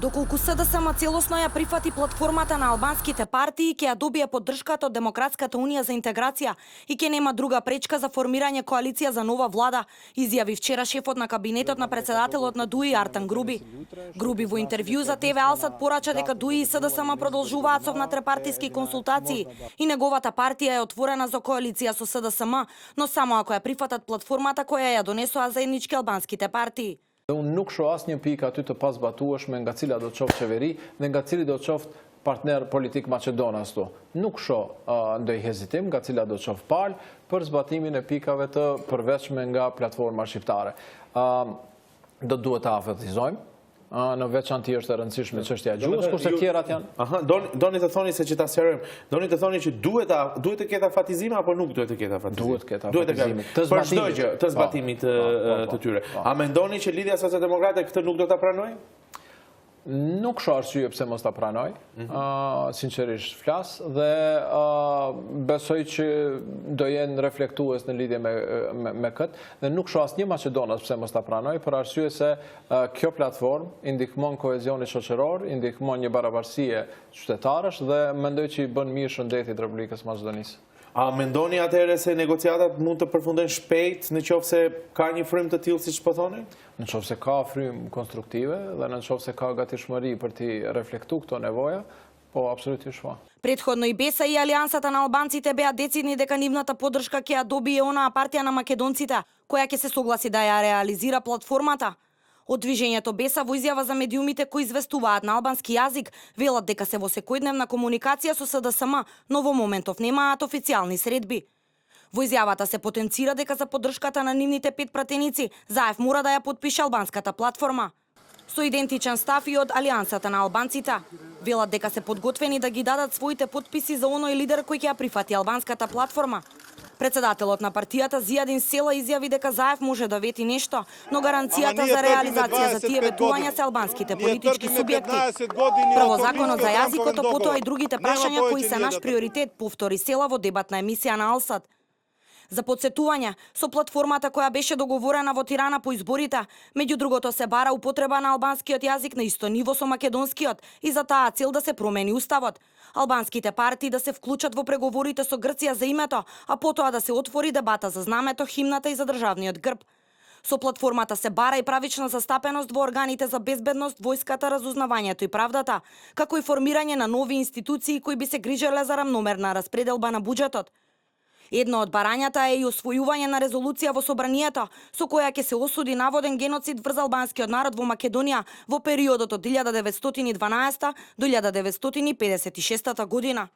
Доколку СДСМ целосно ја прифати платформата на албанските партии, ќе ја добие поддршката од Демократската унија за интеграција и ќе нема друга пречка за формирање коалиција за нова влада, изјави вчера шефот на кабинетот на председателот на ДУИ Артан Груби. Груби во интервју за ТВ Алсат порача дека ДУИ и СДСМ продолжуваат со внатрепартиски консултации и неговата партија е отворена за коалиција со СДСМ, но само ако ја прифатат платформата која ја донесоа заеднички албанските партии. Unë nuk shoh asnjë pikë aty të pasbatueshme nga cila do të qoftë qeveri dhe nga cili do të qoftë partner politik Maqedon ashtu. Nuk shoh ndonjë hezitim nga cila do të qoftë palë për zbatimin e pikave të përveçme nga platforma shqiptare. Do duhet ta afatizojmë. Në veçanti është e rëndësishme çështja e gjuhës, kurse tjerat janë. Aha, doni të thoni se që ta sqarojmë. Doni të thoni që duhet të ketë afatizim apo nuk duhet të ketë afatizim? Duhet të ketë afatizim. Për çdo gjë, të zbatimit të tyre. A mendoni që Lidhja Socialdemokrate këtë nuk do ta pranojë? Nuk shoh arsye pse mos ta pranoj, sinqerisht flas dhe besoj që do jenë reflektues në lidhje me këtë dhe nuk shoh asnjë maqedonas pse mos ta pranoj për arsye se kjo platformë i ndihmon kohezionit shoqëror, i ndihmon një barabarësie qytetarësh dhe mendoj që i bën mirë shëndetit Republikës Maqedonisë. A mendoni atëherë se negociatat mund të përfundojnë shpejt në qoftë se ka një frymë të tillë siç po thoni? Në qoftë se ka frymë konstruktive dhe në qoftë se ka gatishmëri për të reflektuar këto nevoja, po apsolutisht shfa. Предходно и БЕСА и Алијансата на албанците беа децидни дека нивната поддршка ќе ја добие онаа партија на македонците, која ќе се согласи да ја реализира платформата. Од движењето БЕСА во изјава за медиумите кои известуваат на албански јазик, велат дека се во секојдневна комуникација со СДСМ, но во моментов немаат официјални средби. Во изјавата се потенцира дека за поддршката на нивните 5 пратеници, Заев мора да ја подпише албанската платформа. Со идентичен став и од Алијансата на албанците. Велат дека се подготвени да ги дадат своите подписи за оној лидер кој ќе ја прифати албанската платформа. Председателот на партијата Зијадин Села изјави дека Заев може да вети нешто, но гаранцијата за реализација за тие ветувања се албанските политички субјекти. Прво законот за јазикот, а потоа и другите прашања кои се наш приоритет, повтори Села во дебатна емисија на Алсат. За подсетување, со платформата која беше договорена во Тирана по изборите, меѓу другото се бара употреба на албанскиот јазик на исто ниво со македонскиот и за таа цел да се промени уставот. Албанските партии да се вклучат во преговорите со Грција за името, а потоа да се отвори дебата за знамето, химната и за државниот грб. Со платформата се бара и правична застапеност во органите за безбедност, војската, разузнавањето и правдата, како и формирање на нови институции кои би се грижеле за рамномерна распределба на буџетот. Едно од барањата е и освојување на резолуција во собранието, со која ќе се осуди наводен геноцид врз албанскиот народ во Македонија во периодот од 1912 до 1956 година.